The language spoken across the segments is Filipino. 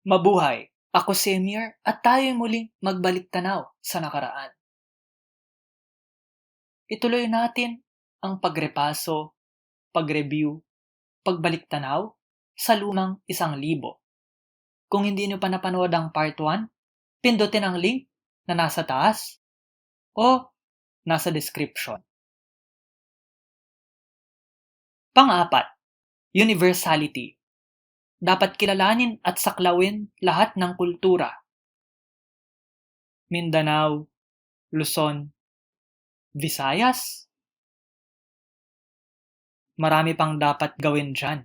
Mabuhay! Ako si Emir at tayo'y muling magbalik-tanaw sa nakaraan. Ituloy natin ang pagrepaso, pag-review, pagbalik-tanaw sa lumang 1,000. Kung hindi nyo pa napanood ang part 1, pindutin ang link na nasa taas o nasa description. Pang-apat, universality. Dapat kilalanin at saklawin lahat ng kultura. Mindanao, Luzon, Visayas. Marami pang dapat gawin dyan.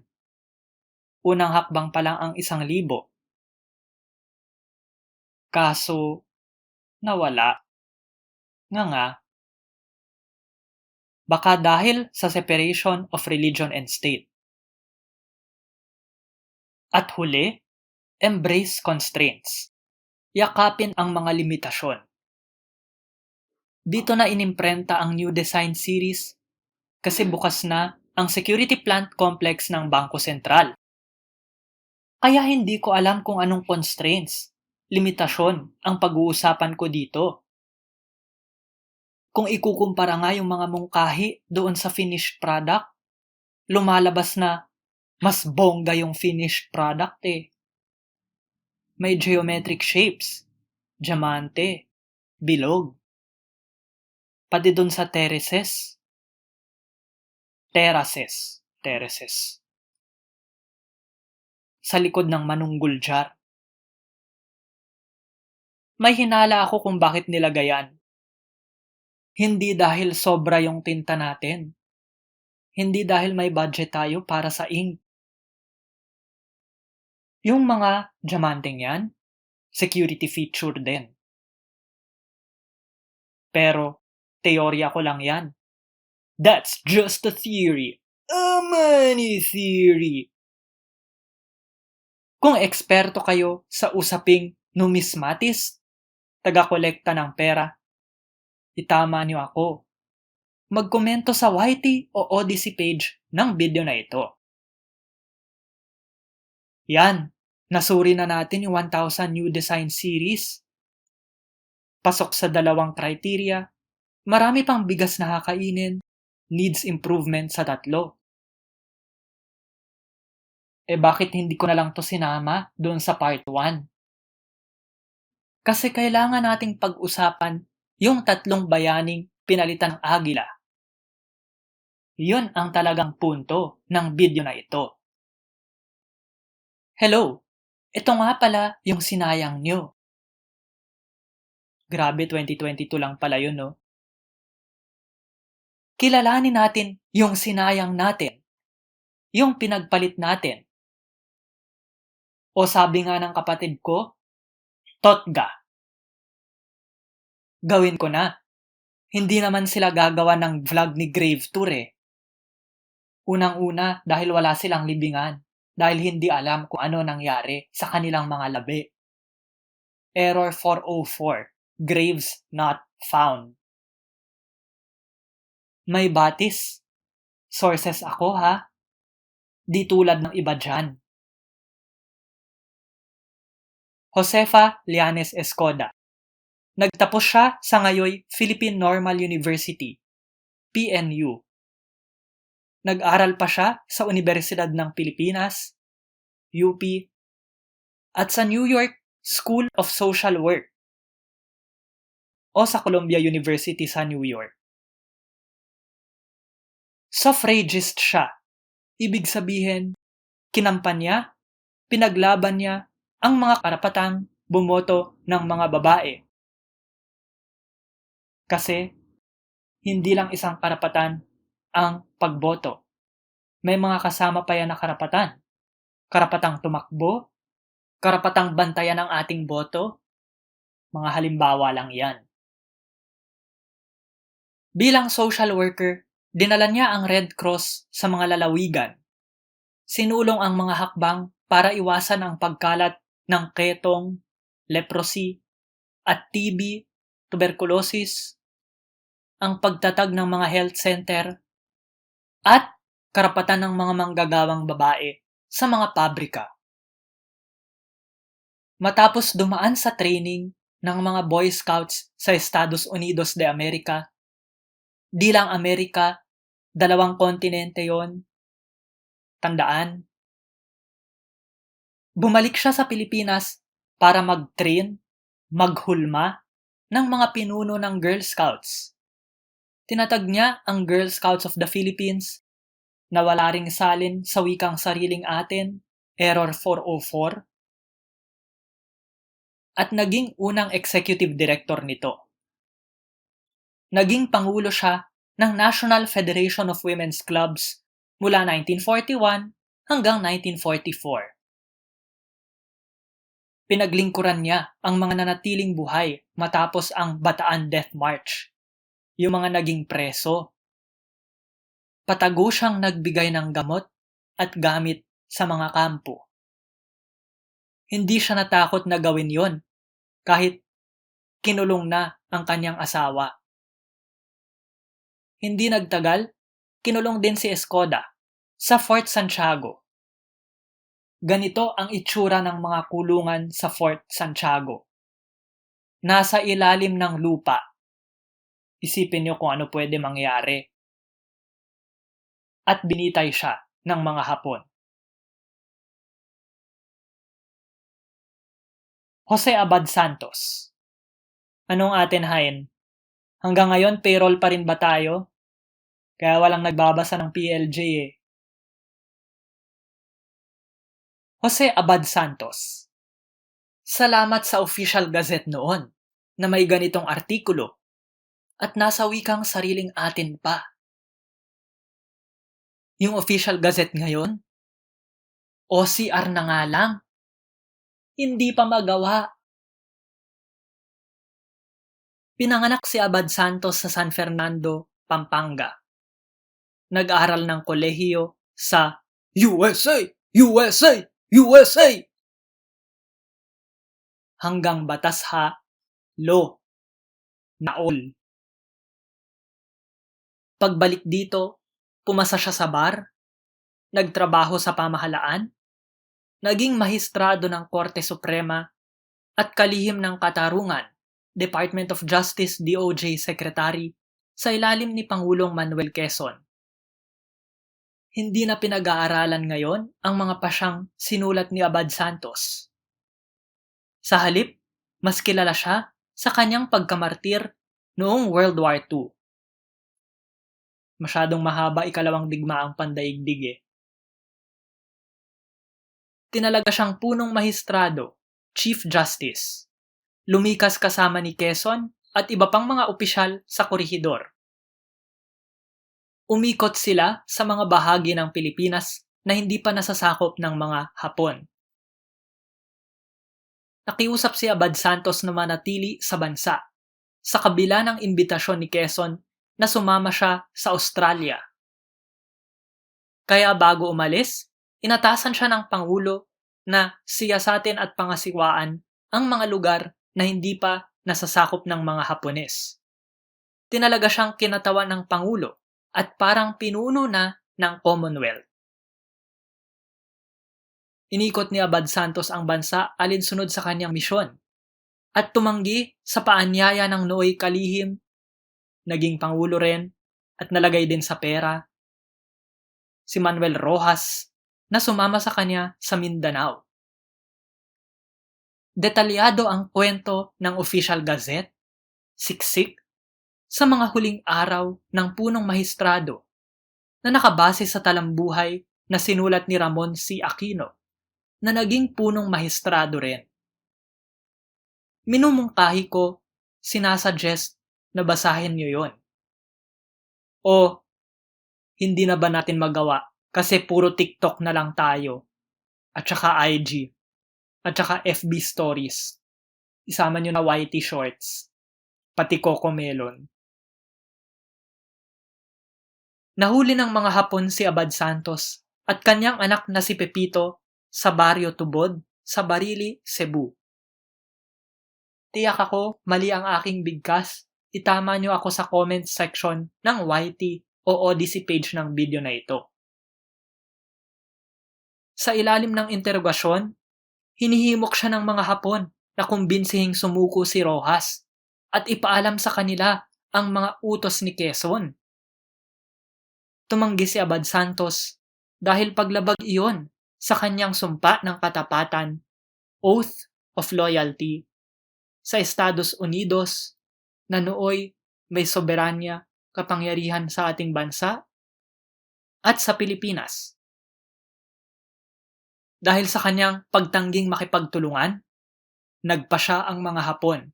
Unang hakbang pa lang ang 1,000. Kaso, nawala. Nga. Baka dahil sa separation of religion and state. At huli, embrace constraints. Yakapin ang mga limitasyon. Dito na inimprenta ang new design series kasi bukas na ang security plant complex ng Bangko Sentral. Kaya hindi ko alam kung anong constraints, limitasyon ang pag-uusapan ko dito. Kung ikukumpara nga yung mga mungkahi doon sa finished product, lumalabas na mas bongga yung finished product eh. May geometric shapes, diamante, bilog. Pati doon sa terraces. Sa likod ng manunggul jar. May hinala ako kung bakit nila gayan. Hindi dahil sobra yung tinta natin. Hindi dahil may budget tayo para sa ink. Yung mga diamanteng yan, security feature din. Pero, teorya ko lang yan. That's just a theory. A money theory. Kung eksperto kayo sa usaping numismatist, taga-kolekta ng pera, itama niyo ako. Magkomento sa YT o Odyssey page ng video na ito. Yan, nasuri na natin yung 1,000 new design series. Pasok sa 2 criteria, marami pang bigas na kakainin, needs improvement sa 3. Bakit hindi ko na lang to sinama doon sa part 1? Kasi kailangan nating pag-usapan yung 3 bayaning pinalitan ng agila. Yun ang talagang punto ng video na ito. Hello! Ito nga pala yung sinayang nyo. Grabe, 2022 lang pala yun, no? Kilalanin natin yung sinayang natin. Yung pinagpalit natin. O sabi nga ng kapatid ko, totga. Gawin ko na. Hindi naman sila gagawa ng vlog ni Grave Tour eh. Unang-una dahil wala silang libingan. Dahil hindi alam kung ano nangyari sa kanilang mga labi. Error 404. Graves not found. May batis. Sources ako ha. Di tulad ng iba dyan. Josefa Llanes Escoda. Nagtapos siya sa ngayoy Philippine Normal University, PNU. Nag-aral pa siya sa Universidad ng Pilipinas, UP, at sa New York School of Social Work o sa Columbia University sa New York. Suffragist siya. Ibig sabihin, kinampanya, pinaglaban niya ang mga karapatang bumoto ng mga babae. Kasi, hindi lang isang karapatan ang pagboto. May mga kasama pa yan na karapatan. Karapatang tumakbo, karapatang bantayan ang ating boto, mga halimbawa lang yan. Bilang social worker, dinala niya ang Red Cross sa mga lalawigan. Sinulong ang mga hakbang para iwasan ang pagkalat ng ketong, leprosy, at TB, tuberculosis, ang pagtatag ng mga health center, at karapatan ng mga manggagawang babae sa mga pabrika. Matapos dumaan sa training ng mga Boy Scouts sa Estados Unidos de America, di lang Amerika, 2 kontinente yon, tandaan. Bumalik siya sa Pilipinas para mag-train, maghulma ng mga pinuno ng Girl Scouts. Tinatag niya ang Girl Scouts of the Philippines na wala ring salin sa wikang sariling atin, Error 404, at naging unang executive director nito. Naging pangulo siya ng National Federation of Women's Clubs mula 1941 hanggang 1944. Pinaglingkuran niya ang mga nanatiling buhay matapos ang Bataan Death March, yung mga naging preso. Patago siyang nagbigay ng gamot at gamit sa mga kampo. Hindi siya natakot na gawin yon kahit kinulong na ang kanyang asawa. Hindi nagtagal, kinulong din si Escoda sa Fort Santiago. Ganito ang itsura ng mga kulungan sa Fort Santiago. Nasa ilalim ng lupa. Isipin niyo kung ano pwede mangyari. At binitay siya ng mga Hapon. Jose Abad Santos. Anong atin, Hain? Hanggang ngayon, payroll pa rin ba tayo? Kaya walang nagbabasa ng PLJ eh. Jose Abad Santos. Salamat sa Official Gazette noon na may ganitong artikulo at nasa wikang sariling atin pa. Yung Official Gazette ngayon, OCR na nga lang. Hindi pa magawa. Pinanganak si Abad Santos sa San Fernando, Pampanga. Nag-aral ng kolehiyo sa USA! USA! USA! Hanggang batas ha, law, naol. Pagbalik dito, pumasa siya sa bar, nagtrabaho sa pamahalaan, naging mahistrado ng Korte Suprema at kalihim ng katarungan, Department of Justice DOJ Secretary sa ilalim ni Pangulong Manuel Quezon. Hindi na pinag-aaralan ngayon ang mga pasyang sinulat ni Abad Santos. Sa halip, mas kilala siya sa kanyang pagkamartir noong World War II. Masyadong mahaba ikalawang digmaang pandaigdig eh. Tinalaga siyang punong mahistrado, Chief Justice. Lumikas kasama ni Quezon at iba pang mga opisyal sa korehidor. Umikot sila sa mga bahagi ng Pilipinas na hindi pa nasasakop ng mga Hapon. Nakiusap si Abad Santos na manatili sa bansa, sa kabila ng imbitasyon ni Quezon na sumama siya sa Australia. Kaya bago umalis, inatasan siya ng Pangulo na siyasatin at pangasiwaan ang mga lugar na hindi pa nasasakop ng mga Hapones. Tinalaga siyang kinatawan ng Pangulo at parang pinuno na ng Commonwealth. Inikot ni Abad Santos ang bansa alinsunod sa kanyang misyon at tumanggi sa paanyaya ng nooy kalihim, naging Pangulo rin at nalagay din sa pera, si Manuel Rojas na sumama sa kanya sa Mindanao. Detalyado ang kwento ng Official Gazette, siksik, sa mga huling araw ng punong mahistrado na nakabase sa talambuhay na sinulat ni Ramon C. Aquino na naging punong mahistrado rin. Minumungkahi ko, sinasuggest na basahin niyo yon. O, hindi na ba natin magawa kasi puro TikTok na lang tayo at saka IG at saka FB stories. Isama niyo na YT shorts, pati Coco Melon. Nahuli ng mga Hapon si Abad Santos at kanyang anak na si Pepito sa Barrio Tubod sa Barili, Cebu. Tiyak ako mali ang aking bigkas, itama niyo ako sa comment section ng YT o Odyssey page ng video na ito. Sa ilalim ng interogasyon, Hinihimok siya ng mga Hapon na kumbinsihing sumuko si Rojas at ipaalam sa kanila ang mga utos ni Quezon. Tumanggi si Abad Santos dahil paglabag iyon sa kanyang sumpa ng katapatan, Oath of Loyalty, sa Estados Unidos na nooy may soberanya, kapangyarihan sa ating bansa at sa Pilipinas. Dahil sa kanyang pagtangging makipagtulungan, nagpa siya ang mga Hapon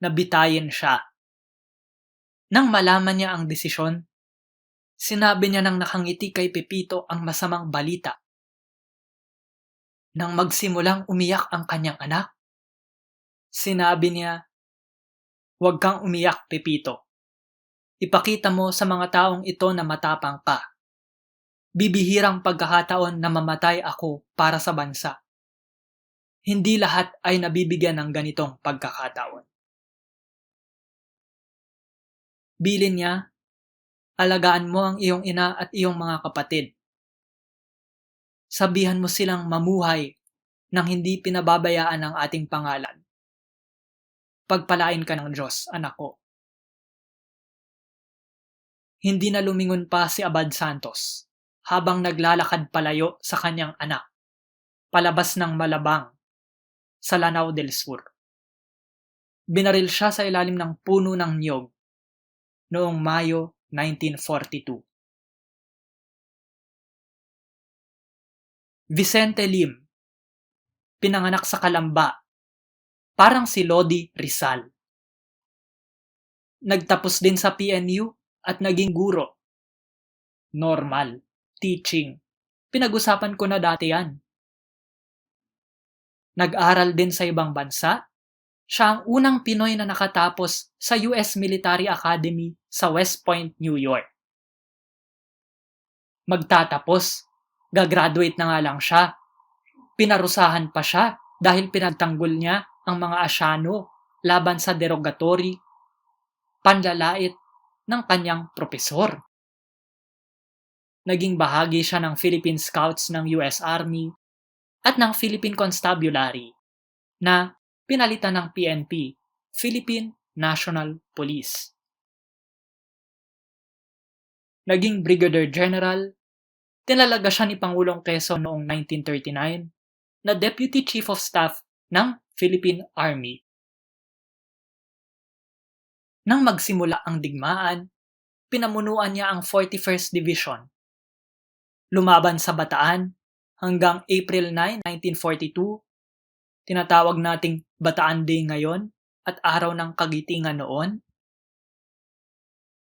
na bitayin siya. Nang malaman niya ang desisyon, sinabi niya nang nakangiti kay Pepito ang masamang balita. Nang magsimulang umiyak ang kanyang anak, sinabi niya, "Huwag kang umiyak, Pepito. Ipakita mo sa mga taong ito na matapang ka. Bibihirang pagkakataon na mamatay ako para sa bansa. Hindi lahat ay nabibigyan ng ganitong pagkakataon." Bilin niya, alagaan mo ang iyong ina at iyong mga kapatid. Sabihan mo silang mamuhay nang hindi pinababayaan ang ating pangalan. Pagpalain ka ng Diyos, anak ko. Hindi na lumingon pa si Abad Santos habang naglalakad palayo sa kanyang anak, palabas ng Malabang, sa Lanao del Sur. Binaril siya sa ilalim ng puno ng niyog noong Mayo 1942. Vicente Lim, pinanganak sa Calamba, parang si Lodi Rizal. Nagtapos din sa PNU at naging guro. Normal, teaching. Pinag-usapan ko na dati yan. Nag-aral din sa ibang bansa. Siya ang unang Pinoy na nakatapos sa US Military Academy sa West Point, New York. Magtatapos, gagraduate na nga lang siya. Pinarusahan pa siya dahil pinagtanggol niya ang mga Asyano laban sa derogatory, panlalait ng kanyang propesor. Naging bahagi siya ng Philippine Scouts ng US Army at ng Philippine Constabulary na pinalitan ng PNP, Philippine National Police. Naging Brigadier General, tinalaga siya ni Pangulong Quezon noong 1939 na Deputy Chief of Staff ng Philippine Army. Nang magsimula ang digmaan, pinamunuan niya ang 41st Division. Lumaban sa Bataan hanggang April 9, 1942, tinatawag nating Bataan Day ngayon at Araw ng Kagitingan noon.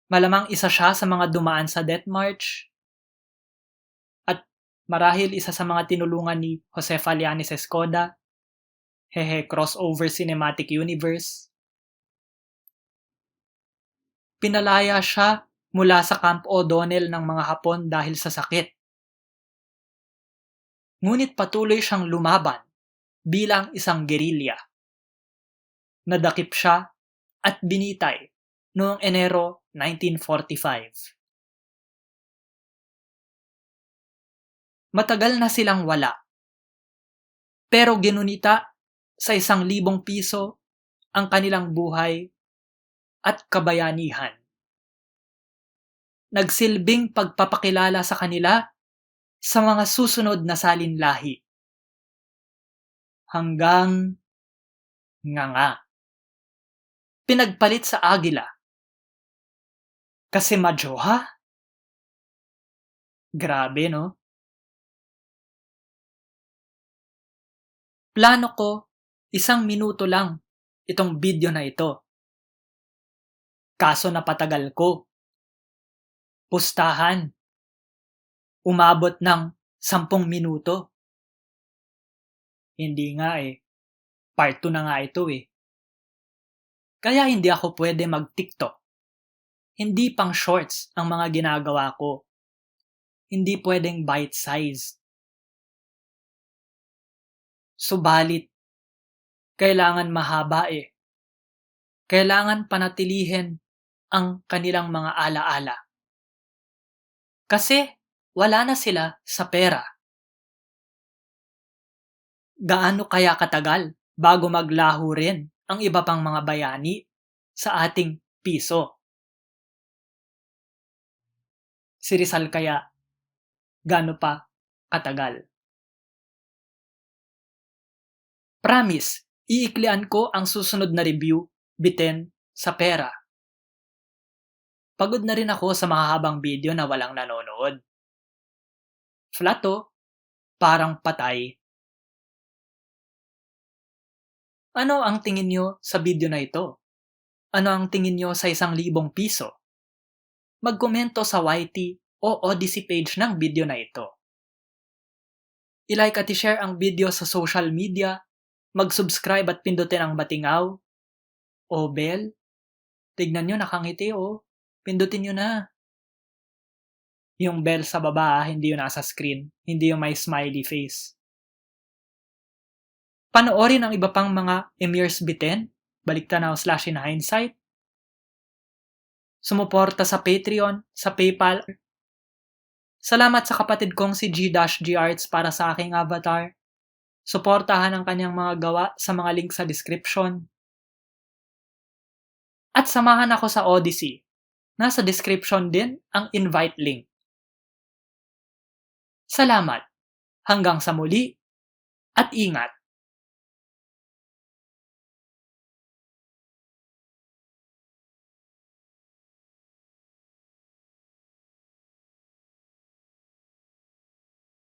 Malamang isa siya sa mga dumaan sa Death March at marahil isa sa mga tinulungan ni Josefa Lianes Escoda, crossover cinematic universe. Pinalaya siya mula sa Camp O'Donnell ng mga Hapon dahil sa sakit. Ngunit patuloy siyang lumaban bilang isang gerilya. Nadakip siya at binitay noong Enero 1945. Matagal na silang wala. Pero ginunita sa 1,000 piso ang kanilang buhay at kabayanihan. Nagsilbing pagpapakilala sa kanila sa mga susunod na salinlahi. Hanggang nga. Pinagpalit sa agila. Kasi madyoha? Grabe, no? Plano ko, 1 minuto lang itong video na ito. Kaso napatagal ko. Pustahan. Umabot ng 10 minuto. Hindi nga Part 2 na nga ito Kaya hindi ako pwede mag-TikTok. Hindi pang shorts ang mga ginagawa ko. Hindi pwedeng bite-sized. Subalit, kailangan mahaba Kailangan panatilihin ang kanilang mga alaala. Kasi wala na sila sa pera. Gaano kaya katagal bago maglaho rin ang iba pang mga bayani sa ating piso? Si Rizal kaya gaano pa katagal? Promise, iiklian ko ang susunod na review, biten sa pera. Pagod na rin ako sa mahahabang video na walang nanonood. Flat to, parang patay. Ano ang tingin nyo sa video na ito? Ano ang tingin nyo sa 1,000 piso? Magkomento sa YT o Odyssey page ng video na ito. I-like at i-share ang video sa social media, mag-subscribe at pindutin ang batingaw o bell. Tignan nyo, nakangiti o. Pindutin nyo na. Yung bell sa baba, hindi yung nasa screen. Hindi yung may smiley face. Panoorin ang iba pang mga Emir's Biten, Baliktanaw/In Hindsight. Sumuporta sa Patreon, sa PayPal. Salamat sa kapatid kong si G-G Arts para sa aking avatar. Suportahan ang kanyang mga gawa sa mga link sa description. At samahan ako sa Odyssey. Nasa description din ang invite link. Salamat. Hanggang sa muli at ingat.